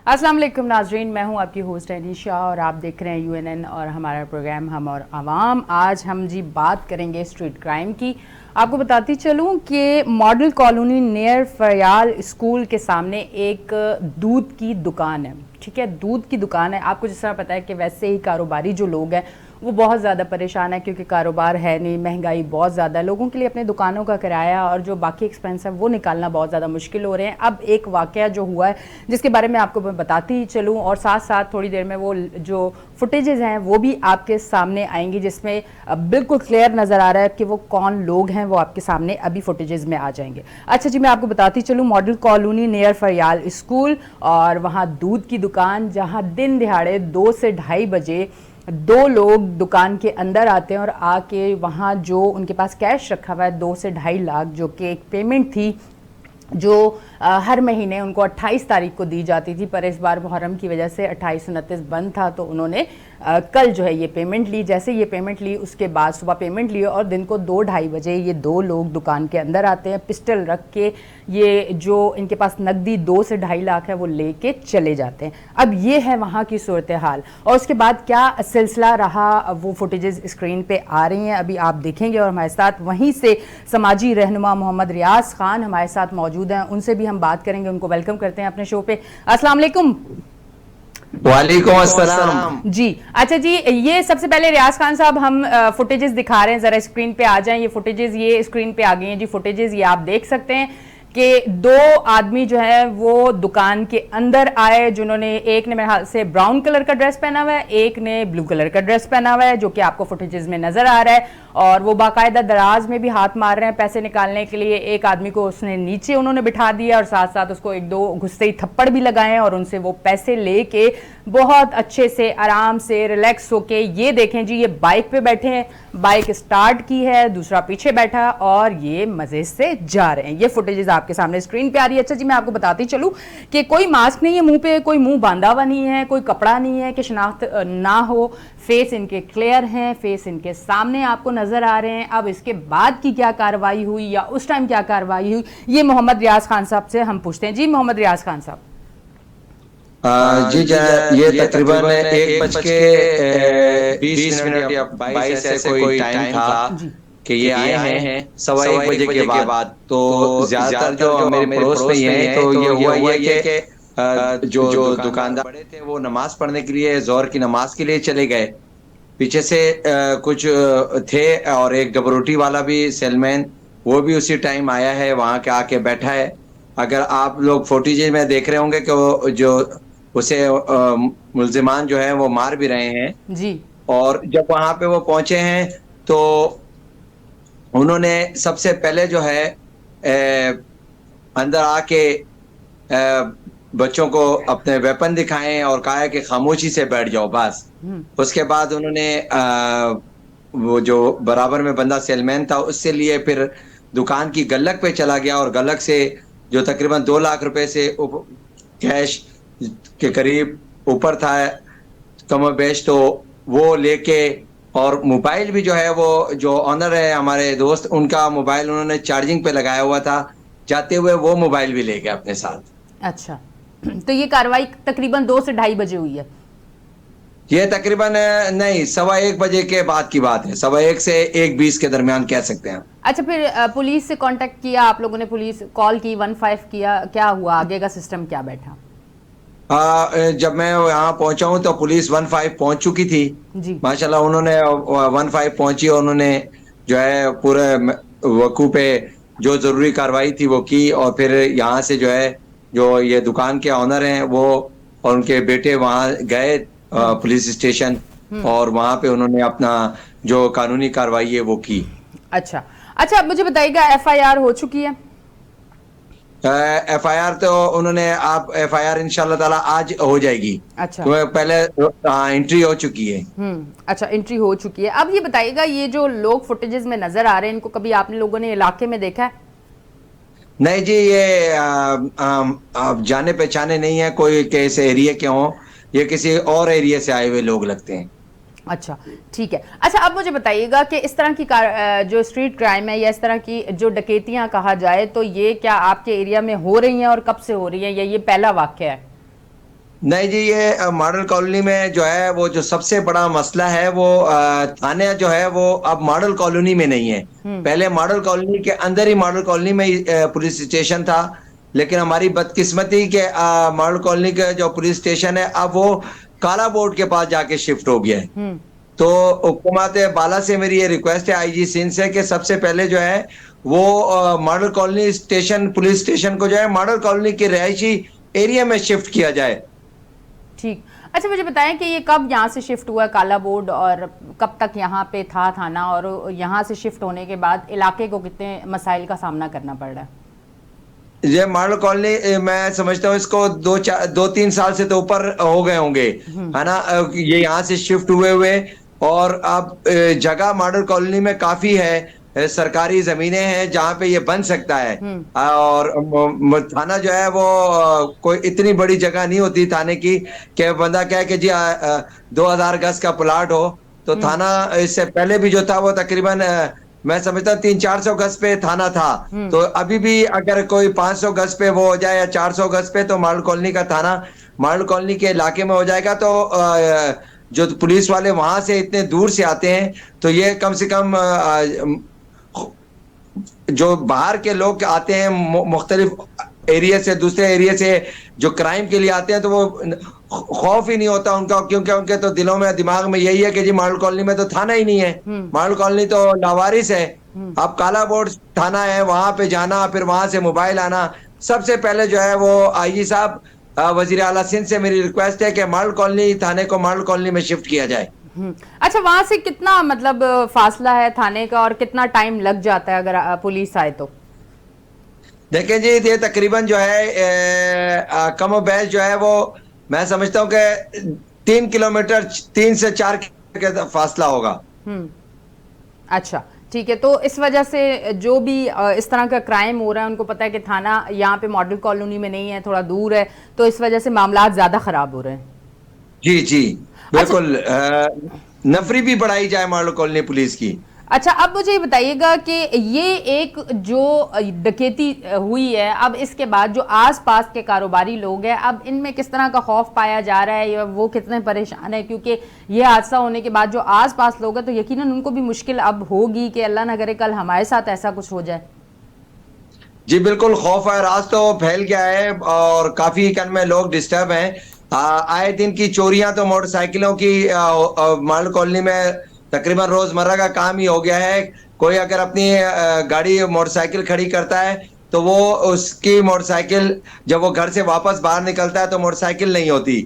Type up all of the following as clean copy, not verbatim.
अस्सलाम वालेकुम नाजरीन, मैं हूं आपकी होस्ट अनीशा और आप देख रहे हैं यूएनएन और हमारा प्रोग्राम हम और आवाम। आज हम जी बात करेंगे स्ट्रीट क्राइम की। आपको बताती चलूं कि मॉडल कॉलोनी नियर फरियाल स्कूल के सामने एक दूध की दुकान है। ठीक है, दूध की दुकान है। आपको जिस तरह पता है कि वैसे ही कारोबारी जो लोग हैं वो बहुत ज़्यादा परेशान है क्योंकि कारोबार है नहीं, महंगाई बहुत ज़्यादा है, लोगों के लिए अपने दुकानों का किराया और जो बाकी एक्सपेंस है वो निकालना बहुत ज़्यादा मुश्किल हो रहे हैं। अब एक वाक़या जो हुआ है जिसके बारे में आपको मैं बताती ही चलूँ और साथ साथ थोड़ी देर में वो जो फुटेजेस हैं वो भी आपके सामने आएंगी जिसमें बिल्कुल क्लियर नज़र आ रहा है कि वो कौन लोग हैं, वो आपके सामने अभी फुटेजेस में आ जाएंगे। अच्छा जी, मैं आपको बताती चलूँ मॉडल कॉलोनी नियर फरियाल स्कूल और वहाँ दूध की दुकान, जहाँ दिन दिहाड़े 2 से ढाई बजे दो लोग दुकान के अंदर आते हैं और आके वहाँ जो उनके पास कैश रखा हुआ है 2 से ढाई लाख, जो कि एक पेमेंट थी जो हर महीने उनको 28 तारीख को दी जाती थी, पर इस बार मुहर्रम की वजह से 28-29 बंद था तो उन्होंने कल जो है ये पेमेंट ली। जैसे ये पेमेंट ली उसके बाद सुबह पेमेंट ली और दिन को 2-2:30 बजे ये दो लोग दुकान के अंदर आते हैं, पिस्टल रख के ये जो इनके पास नकदी 2 से ढाई लाख है वो लेके चले जाते हैं। अब ये है वहाँ की सूरत हाल और उसके बाद क्या सिलसिला रहा वो फुटेजेस स्क्रीन पे आ रही हैं, अभी आप देखेंगे। और हमारे साथ वहीं से समाजी रहनुमा मोहम्मद रियाज खान हमारे साथ मौजूद हैं, उनसे भी हम बात करेंगे। उनको वेलकम करते हैं अपने शो पे। अस्सलाम वालेकुम। वालेकुम अस्सलाम जी। अच्छा जी, ये सबसे पहले रियाज खान साहब हम फुटेजेस दिखा रहे हैं, जरा स्क्रीन पे आ जाएं। ये फुटेजेस ये स्क्रीन पे आ गई हैं जी। फुटेजेस ये आप देख सकते हैं कि दो आदमी जो है वो दुकान के अंदर आए, जिन्होंने एक ने मेरे हाल से ब्राउन कलर का ड्रेस पहना हुआ है, एक ने ब्लू कलर का ड्रेस पहना हुआ है, जो कि आपको फुटेजेस में नजर आ रहा है। और वो बाकायदा दराज में भी हाथ मार रहे हैं पैसे निकालने के लिए। एक आदमी को उसने नीचे उन्होंने बिठा दिया और साथ साथ उसको 1-2 घुसते ही थप्पड़ भी लगाए और उनसे वो पैसे लेके बहुत अच्छे से आराम से रिलैक्स होके, ये देखें जी, ये बाइक पे बैठे हैं, बाइक स्टार्ट की है, दूसरा पीछे बैठा और ये मजे से जा रहे हैं। ये फुटेजेस आपके सामने स्क्रीन पे आ रही है। अच्छा जी, मैं आपको बताती चलूं कि कोई मास्क नहीं है मुंह पे, कोई मुंह बांधा हुआ नहीं है, कोई कपड़ा नहीं है कि शनाख्त ना हो। फेस इनके क्लियर हैं, फेस इनके सामने आपको नजर आ रहे हैं। अब इसके बाद की क्या कार्रवाई हुई या उस टाइम क्या कार्रवाई हुई, ये मोहम्मद रियाज खान साहब से हम पूछते हैं। जी मोहम्मद रियाज खान साहब। जी ये तकरीबन 1:20 या 22 ऐसे कोई टाइम था कि ये आए हैं 1:15 के बाद। तो ज्यादातर जो मेरे पड़ोस में ही हैं, तो ये हुआ ये कि जो दुकानदार बड़े थे वो नमाज पढ़ने के लिए, जोहर की नमाज के लिए चले गए। पीछे से कुछ थे और एक डबरोटी वाला भी सेलमैन, वो भी उसी टाइम आया है, वहां के आके बैठा है। अगर आप लोग फुटेज में देख रहे होंगे कि वो जो उसे मुल्जिमान जो है वो मार भी रहे हैं जी। और जब वहां पे वो पहुंचे हैं तो उन्होंने सबसे पहले जो है अंदर आके बच्चों को अपने वेपन दिखाएं और कहा है कि खामोशी से बैठ जाओ बस। उसके बाद उन्होंने वो जो बराबर में बंदा सेलमैन था उससे लिए, फिर दुकान की गल्लक पे चला गया और गल्लक से जो तकरीबन 2 लाख रुपए से कैश के करीब ऊपर था कमोबेश, तो वो लेके, और मोबाइल भी जो है वो जो ऑनर है हमारे दोस्त, उनका मोबाइल उन्होंने चार्जिंग पे लगाया हुआ था, जाते हुए वो मोबाइल भी ले गए अपने साथ। अच्छा, तो ये कार्रवाई तकरीबन 2 से ढाई बजे हुई है। ये तकरीबन नहीं 1:15 बजे के बाद की बात है, 1:15 से 1:20 के दरमियान कह सकते हैं। अच्छा, फिर पुलिस से कांटेक्ट किया आप लोगों ने, पुलिस कॉल की, 15 किया, क्या हुआ आगे का सिस्टम क्या बैठा? जब मैं यहाँ पहुंचा हूँ तो पुलिस 15 पहुंच चुकी थी जी। माशाल्लाह। उन्होंने 15 पहुंची और उन्होंने जो है पूरे वकू पे जो जरूरी कार्रवाई थी वो की। और फिर यहाँ से जो है जो ये दुकान के ऑनर हैं वो और उनके बेटे वहाँ गए पुलिस स्टेशन और वहाँ पे उन्होंने अपना जो कानूनी कार्रवाई है वो की। अच्छा अच्छा, अब मुझे बताइएगा एफआईआर हो चुकी है? एफआईआर तो उन्होंने, आप एफआईआर इंशाल्लाह ताला आज हो जाएगी। अच्छा, तो पहले एंट्री हो चुकी है। अच्छा, एंट्री हो चुकी है। अब ये बताइएगा, ये जो लोग फुटेजेस में नजर आ रहे हैं, इनको कभी आपने लोगों ने इलाके में देखा है? नहीं जी, ये जाने पहचाने नहीं है कोई कैसे एरिया के हों, ये किसी और एरिया से आए हुए लोग लगते हैं। अच्छा, ठीक है। अच्छा, अब मुझे बताइएगा कि इस तरह की जो स्ट्रीट क्राइम है या इस तरह की जो डकैतियां कहा जाए, तो ये क्या आपके एरिया में हो रही हैं और कब से हो रही हैं या ये पहला वाकया है? नहीं जी, ये मॉडल कॉलोनी में जो है वो जो सबसे बड़ा मसला है वो थाने जो है वो अब मॉडल कॉलोनी में नहीं है। पहले मॉडल कॉलोनी के अंदर ही मॉडल कॉलोनी में ही पुलिस स्टेशन था, लेकिन हमारी बदकिस्मती के मॉडल कॉलोनी का जो पुलिस स्टेशन है अब वो काला बोर्ड के पास जाके शिफ्ट हो गया है। तो हुकूमत बाला से मेरी ये रिक्वेस्ट है आईजी सिंध से कि सबसे पहले जो है वो model colony station police station को जो है मॉडल कॉलोनी के रिहायशी एरिया में शिफ्ट किया जाए। ठीक। अच्छा, मुझे बताएं कि ये कब यहाँ से शिफ्ट हुआ काला बोर्ड, और कब तक यहाँ पे था थाना, और यहाँ से शिफ्ट होने के बाद इलाके को कितने मसाइल का सामना करना पड़ रहा है? ये मॉडल कॉलोनी मैं समझता हूँ इसको 2-3 साल से तो ऊपर हो गए होंगे, है ना। ये यहाँ से शिफ्ट हुए और अब जगह मॉडल कॉलोनी में काफी है, सरकारी जमीनें हैं जहाँ पे ये बन सकता है। और थाना जो है वो कोई इतनी बड़ी जगह नहीं होती थाने की कि बंदा कहे कि जी 2000 गज का प्लाट हो। तो थाना इससे पहले भी जो था वो तकरीबन मैं समझता हूँ 300-400 गज पे थाना था। तो अभी भी अगर कोई 500 गज पे वो हो जाए या 400 गज पे तो मॉडल कॉलोनी का थाना मॉडल कॉलोनी के इलाके में हो जाएगा। तो जो पुलिस वाले वहां से इतने दूर से आते हैं तो ये कम से कम जो बाहर के लोग आते हैं मुख्तलिफ एरिया से, दूसरे एरिया से जो क्राइम के लिए आते हैं, तो वो खौफ ही नहीं होता उनका, क्योंकि उनके तो दिलों में दिमाग में यही है कि जी मॉडल कॉलोनी में तो थाना ही नहीं है, मॉडल कॉलोनी तो लावारिस है। अब काला बोर्ड थाना है, वहां पे जाना फिर वहां से मोबाइल आना। सबसे पहले जो है वो आईजी साहब वजीर आला सिंध से मेरी रिक्वेस्ट है कि मॉडल कॉलोनी थाने को मॉडल कॉलोनी में शिफ्ट किया जाए। अच्छा, वहां से कितना मतलब फासला है थाने का, और कितना टाइम लग जाता है अगर पुलिस आए तो? देखें जी, ये तकरीबन जो है कम बेश जो है वो मैं समझता हूँ कि 3 किलोमीटर 3 से 4 किलोमीटर का फासला होगा। अच्छा, ठीक है। तो इस वजह से जो भी इस तरह का क्राइम हो रहा है उनको पता है कि थाना यहाँ पे मॉडल कॉलोनी में नहीं है, थोड़ा दूर है, तो इस वजह से मामला ज्यादा खराब हो रहे हैं। जी जी बिल्कुल। नफरी भी बढ़ाई जाए मॉडल कॉलोनी पुलिस की। अच्छा, अब मुझे ये बताइएगा कि ये एक जो डकैती हुई है, अब इसके बाद जो आसपास के कारोबारी लोग हैं, अब इनमें किस तरह का खौफ पाया जा रहा है, या वो कितने परेशान है? क्योंकि ये हादसा होने के बाद जो आसपास लोग हैं तो यकीनन उनको भी मुश्किल अब होगी कि अल्लाह ना करे कल हमारे साथ ऐसा कुछ हो जाए। जी बिल्कुल, खौफ है, राज तो फैल गया है और काफी कन में लोग डिस्टर्ब हैं। आए दिन की चोरियां तो मोटरसाइकिलों की मॉडल कॉलोनी में तकरीबन रोजमर्रा का काम ही हो गया है। कोई अगर अपनी गाड़ी मोटरसाइकिल खड़ी करता है तो वो उसकी मोटरसाइकिल जब वो घर से वापस बाहर निकलता है तो मोटरसाइकिल नहीं होती।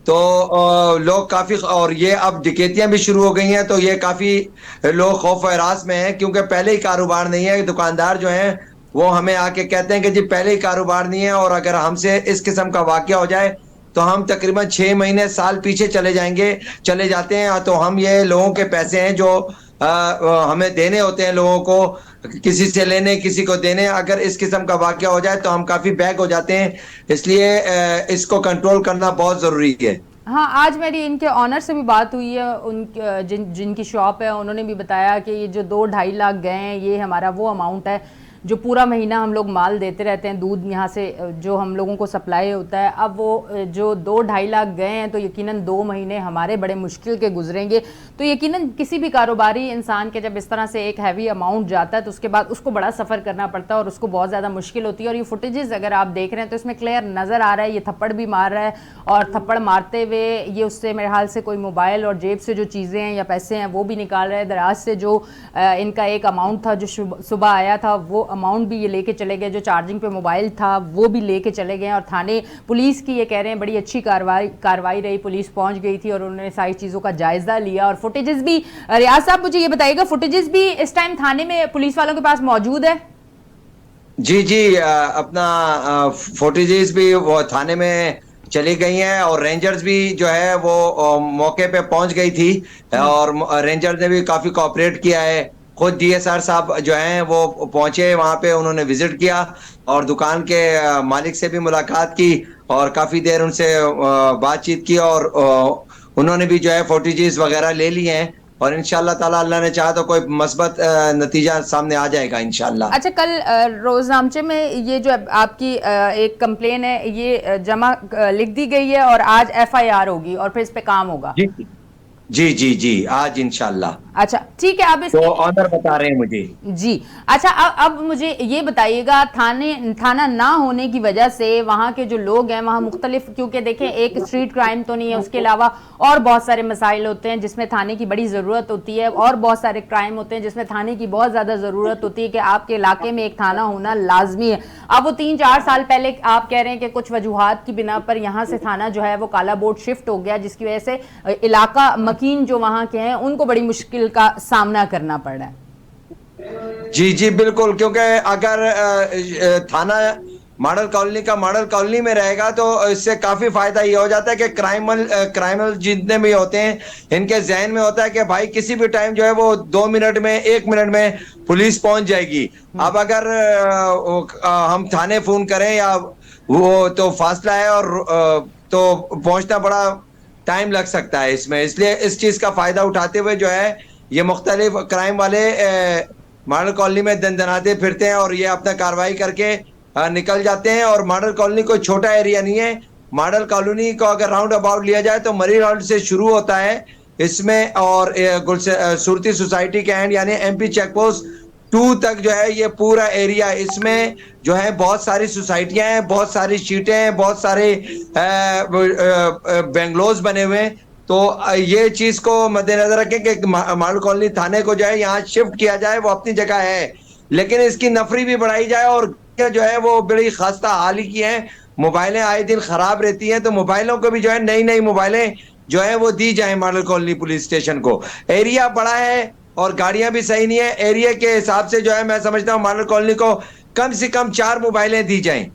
तो लोग काफी, और ये अब डकैतियां भी शुरू हो गई हैं, तो ये काफी लोग खौफ हरास में हैं, क्योंकि पहले ही कारोबार नहीं है। दुकानदार जो हैं वो हमें आके कहते हैं कि जी पहले ही कारोबार नहीं है, और अगर हमसे इस किस्म का वाकया हो जाए तो हम तकरीबन 6 महीने साल पीछे चले जाते हैं। तो हम ये लोगों के पैसे हैं जो हमें देने होते हैं, लोगों को किसी से लेने किसी को देने, अगर इस किस्म का वाकया हो जाए तो हम काफी बैक हो जाते हैं। इसलिए इसको कंट्रोल करना बहुत जरूरी है। हाँ, आज मेरी इनके ऑनर से भी बात हुई है, जिनकी शॉप है, उन्होंने भी बताया कि ये जो 2-2.5 लाख गए हैं, ये हमारा वो अमाउंट है जो पूरा महीना हम लोग माल देते रहते हैं, दूध यहाँ से जो हम लोगों को सप्लाई होता है। अब वो जो 2-2.5 लाख गए हैं तो यकीनन 2 महीने हमारे बड़े मुश्किल के गुजरेंगे। तो यकीनन किसी भी कारोबारी इंसान के जब इस तरह से एक हैवी अमाउंट जाता है तो उसके बाद उसको बड़ा सफ़र करना पड़ता है और उसको बहुत ज़्यादा मुश्किल होती है। और ये फुटेजेस अगर आप देख रहे हैं तो इसमें क्लियर नज़र आ रहा है, ये थप्पड़ भी मार रहा है, और थप्पड़ मारते हुए ये उससे मेरे हाल से कोई मोबाइल और जेब से जो चीज़ें हैं या पैसे हैं वो भी निकाल रहा है। दराज से जो इनका एक अमाउंट था जो सुबह आया था वो अमाउंट भी ये लेके चले गए, जो चार्जिंग पे मोबाइल था वो भी लेके चले गए। और थाने पुलिस की ये कह रहे हैं बड़ी अच्छी कार्रवाई रही, पुलिस पहुंच गई थी और उन्होंने सारी चीज़ों का जायजा लिया। और फुटेजेस भी, रियाज साहब मुझे ये बताइएगा, फुटेजेस भी इस टाइम थाने में पुलिस वालों के पास मौजूद है? जी जी, अपना फुटेजेस भी वो थाने में चली गई हैं, और रेंजर्स भी जो है वो मौके पे पहुंच गई थी, और रेंजर्स ने भी काफी कोऑपरेट किया है। खुद डीएसआर साहब जो हैं वो पहुंचे वहां पे, उन्होंने विजिट किया और दुकान के मालिक से भी मुलाकात की और काफी देर उनसे बातचीत की, और उन्होंने भी जो है फुटेजेस वगैरह ले लिए हैं और इंशाल्लाह ताला अल्लाह ने चाहा तो कोई मस्बत नतीजा सामने आ जाएगा इंशाल्लाह। अच्छा, कल रोजनामचे में ये जो आपकी एक कंप्लेन है ये जमा लिख दी गई है और आज एफआईआर होगी और फिर इस पे काम होगा। जी जी जी जी, आज इंशाल्लाह। अच्छा ठीक है, अब तो ऑनर बता रहे हैं मुझे। जी अच्छा, अब मुझे ये बताइएगा, थाना ना होने की वजह से वहाँ के जो लोग हैं वहाँ मुख्तलिफ, क्योंकि देखें एक स्ट्रीट क्राइम तो नहीं है, उसके अलावा और बहुत सारे मसाइल होते हैं जिसमें थाने की बड़ी ज़रूरत होती है, और बहुत सारे क्राइम होते हैं जिसमें थाने की बहुत ज़्यादा ज़रूरत होती है कि आपके इलाके में एक थाना होना लाजमी है। अब वो 3-4 साल पहले आप कह रहे हैं कि कुछ वजूहात की बिना पर यहाँ से थाना जो है वो काला बोर्ड शिफ्ट हो गया, जिसकी वजह से इलाका मकीन जो वहाँ के हैं उनको बड़ी मुश्किल का सामना करना पड़ रहा है। जी जी बिल्कुल, क्योंकि अगर थाना मॉडल कॉलोनी में रहेगा तो इससे काफी फायदा ये हो जाता है कि क्राइमल जितने भी होते हैं इनके जहन में होता है कि भाई किसी भी टाइम जो है वो 2 मिनट में 1 मिनट में पुलिस पहुंच जाएगी। अब अगर हम थाने फोन करें या वो तो फासला है और तो पहुंचना बड़ा टाइम लग सकता है इसमें, इसलिए इस चीज का फायदा उठाते हुए जो है ये मुख्तलिफ क्राइम वाले मॉडल कॉलोनी में दंदनाते फिरते हैं और ये अपना कार्रवाई करके निकल जाते हैं। और मॉडल कॉलोनी कोई छोटा एरिया नहीं है। मॉडल कॉलोनी को अगर राउंड अबाउट लिया जाए तो मरी राउंड से शुरू होता है इसमें, और सुरती सोसाइटी के एंड यानी एमपी चेक पोस्ट 2 तक जो है ये पूरा एरिया, इसमें जो है बहुत सारी सोसाइटियां हैं, बहुत सारी शीटें हैं, बहुत सारे बेंगलोज बने हुए हैं। तो ये चीज को मद्देनजर रखें कि मॉडल कॉलोनी थाने को जो है यहाँ शिफ्ट किया जाए, वो अपनी जगह है, लेकिन इसकी नफरी भी बढ़ाई जाए और जो है वो बड़ी खास्ता हाल ही की है। मोबाइलें आए दिन खराब रहती हैं, तो मोबाइलों को भी जो है नई मोबाइलें जो है वो दी जाए मॉडल कॉलोनी पुलिस स्टेशन को। एरिया बड़ा है और गाड़ियां भी सही नहीं है, एरिया के हिसाब से जो है मैं समझता हूँ मॉडल कॉलोनी को कम से कम 4 मोबाइलें दी जाएं।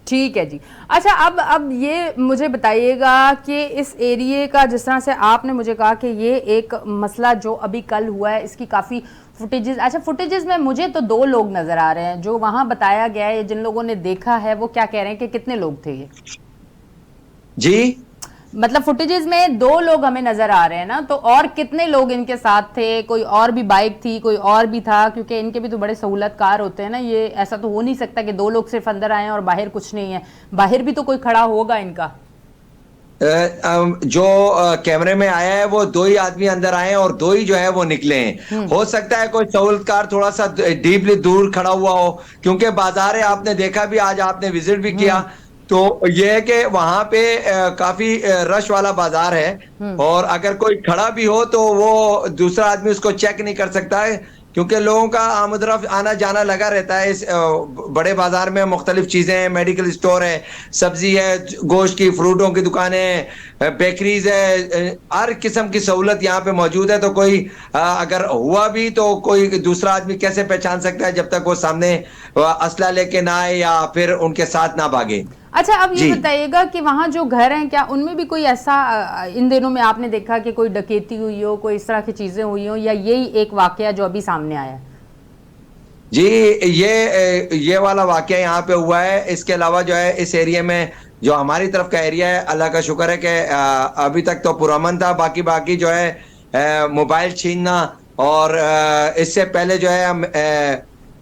ठीक है जी। अच्छा, अब ये मुझे बताइएगा कि इस एरिए का, जिस तरह से आपने मुझे कहा कि ये एक मसला जो अभी कल हुआ है, इसकी काफ़ी फुटेजेस, अच्छा फुटेजेस में मुझे तो 2 लोग नज़र आ रहे हैं जो वहाँ बताया गया है, जिन लोगों ने देखा है वो क्या कह रहे हैं कि कितने लोग थे ये? जी मतलब फुटेजेस में 2 लोग हमें नजर आ रहे हैं ना, तो और कितने लोग इनके साथ थे? कोई और भी बाइक थी, कोई और भी था? क्योंकि इनके भी तो बड़े सहूलतकार होते हैं ना, ये ऐसा तो हो नहीं सकता कि 2 लोग सिर्फ अंदर आए और बाहर कुछ नहीं है, बाहर भी तो कोई खड़ा होगा इनका। जो कैमरे में आया है वो 2 ही आदमी अंदर आए हैं और 2 ही जो है वो निकले हैं। हो सकता है कोई सहूलतकार थोड़ा सा डीपली दूर खड़ा हुआ हो, क्योंकि बाजार है, आपने देखा भी, आज आपने विजिट भी किया, तो ये है कि वहां पे काफी रश वाला बाजार है और अगर कोई खड़ा भी हो तो वो दूसरा आदमी उसको चेक नहीं कर सकता है, क्योंकि लोगों का आमदरफ्त आना जाना लगा रहता है। इस बड़े बाजार में मुख्तलिफ चीजें हैं, मेडिकल स्टोर है, सब्जी है, गोश्त की, फ्रूटों की दुकानें हैं, बेकरीज है, हर किस्म की सहूलत यहाँ पे मौजूद है। तो कोई अगर हुआ भी तो कोई दूसरा आदमी कैसे पहचान सकता है जब तक वो सामने असला लेके ना आए या फिर उनके साथ ना भागे। अच्छा, अब ये बताइएगा कि वहाँ जो घर हैं, क्या उनमें भी कोई ऐसा इन दिनों में आपने देखा कि कोई डकैती हुई हो, कोई इस तरह की चीजें हुई हो, या यही एक वाकया जो अभी सामने आया? जी ये वाला वाकया यहाँ पे हुआ है। इसके अलावा जो है इस एरिया में जो हमारी तरफ का एरिया है, अल्लाह का शुक्र है कि अभी तक तो पुरअमन था। बाकी जो है मोबाइल छीनना और इससे पहले जो है हम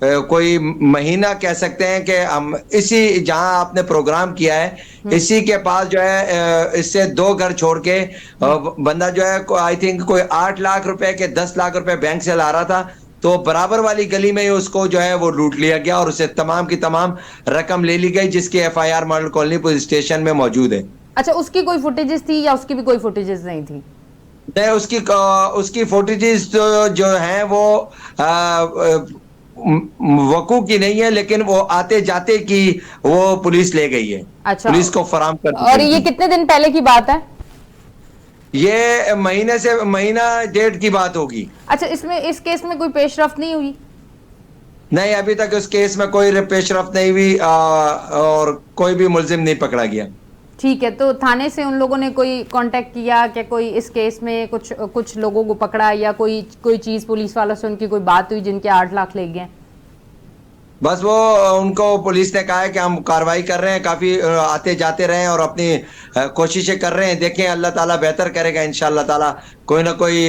कोई महीना कह सकते हैं कि हम इसी जहां आपने प्रोग्राम किया है इसी के पास जो है इससे 2 घर छोड़ के बंदा जो है आई थिंक कोई 8 लाख रुपए के 10 लाख रुपए बैंक से ला रहा था, तो बराबर वाली गली में ही उसको जो है वो लूट लिया गया और उसे तमाम की तमाम रकम ले ली गई, जिसकी FIR model colony police station में मौजूद है। अच्छा, उसकी कोई फुटेजेस थी या उसकी भी कोई फुटेजेस नहीं थी? नहीं, उसकी फुटेजेस जो है वो वकू की नहीं है, लेकिन वो आते जाते की वो पुलिस ले गई है। अच्छा, पुलिस को फराम कर दी। और ये कितने दिन पहले की बात है? ये महीना डेढ़ की बात होगी। अच्छा, इस केस में कोई पेशरफ्त नहीं हुई? नहीं, अभी तक उस केस में कोई पेशरफ्त नहीं हुई और कोई भी मुलजिम नहीं पकड़ा गया। ठीक है, तो थाने से उन लोगों ने कोई कांटेक्ट किया कि कोई इस केस में कुछ लोगों को पकड़ा या कोई चीज पुलिस वालों से उनकी कोई बात हुई जिनके 8 लाख ले गए? बस वो उनको पुलिस ने कहा है कि हम कार्रवाई कर रहे हैं, काफी आते जाते रहे और अपनी कोशिशें कर रहे हैं। देखें, अल्लाह ताला बेहतर करेगा इंशाअल्लाह ताला। कोई ना कोई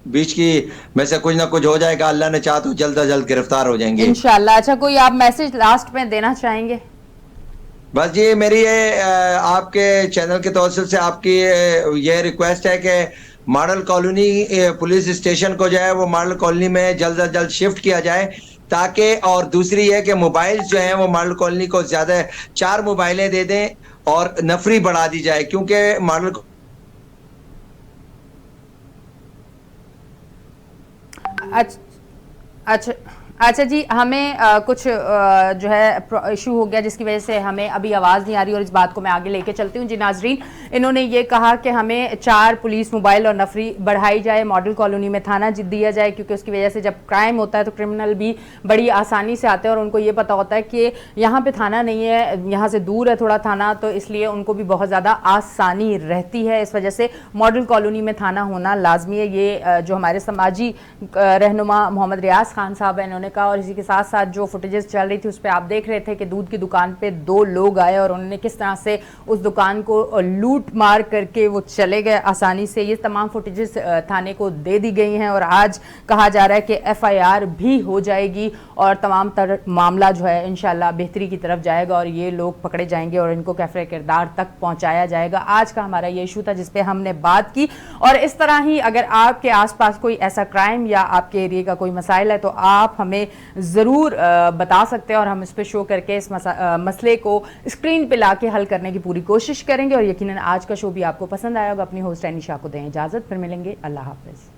बीच की में से कुछ ना कुछ हो जाएगा, अल्लाह ने चाहा तो जल्द से जल्द गिरफ्तार हो जाएंगे इंशाल्लाह। अच्छा, कोई आप मैसेज लास्ट में देना चाहेंगे? बस जी, मेरी ये आपके चैनल के तवज्जुह से आपकी ये रिक्वेस्ट है कि मॉडल कॉलोनी पुलिस स्टेशन को जो है वो मॉडल कॉलोनी में जल्द से जल्द शिफ्ट किया जाए, ताकि, और दूसरी है कि मोबाइल जो है वो मॉडल कॉलोनी को ज्यादा 4 मोबाइलें दे दें और नफरी बढ़ा दी जाए, क्योंकि मॉडल अच्छा अच्छा अच्छा जी, हमें कुछ जो है इशू हो गया जिसकी वजह से हमें अभी आवाज़ नहीं आ रही और इस बात को मैं आगे लेके चलती हूँ। जी नाजरीन, इन्होंने ये कहा कि हमें 4 पुलिस मोबाइल और नफरी बढ़ाई जाए, मॉडल कॉलोनी में थाना दिया जाए, क्योंकि उसकी वजह से जब क्राइम होता है तो क्रिमिनल भी बड़ी आसानी से आते हैं और उनको ये पता होता है कि यहाँ पे थाना नहीं है, यहाँ से दूर है थोड़ा थाना, तो इसलिए उनको भी बहुत ज़्यादा आसानी रहती है। इस वजह से मॉडल कॉलोनी में थाना होना लाजमी है। ये जो हमारे समाजी रहनुमा मोहम्मद रियाज खान साहब है, इन्होंने कहा। और इसी के साथ साथ जो फुटेजेस चल रही थी उस पर आप देख रहे थे कि दूध की दुकान पे 2 लोग आए और उन्होंने किस तरह से उस दुकान को लूट मार करके वो चले गए आसानी से। ये तमाम फुटेजेस थाने को दे दी गई हैं और आज कहा जा रहा है कि FIR भी हो जाएगी और तमाम मामला जो है इंशाल्लाह बेहतरी की तरफ जाएगा और ये लोग पकड़े जाएंगे और इनको कैफरे किरदार तक पहुंचाया जाएगा। आज का हमारा ये इशू था जिस पे हमने बात की। और इस तरह ही अगर आपके आसपास कोई ऐसा क्राइम या आपके एरिया का कोई मसाइल है तो आप हमें ज़रूर बता सकते हैं और हम इस पे शो करके इस मसले को स्क्रीन पे लाके हल करने की पूरी कोशिश करेंगे। और यकीनन आज का शो भी आपको पसंद आया होगा। अपनी होस्ट एनिशा को दें इजाज़त, फिर मिलेंगे। अल्लाह हाफ़िज़।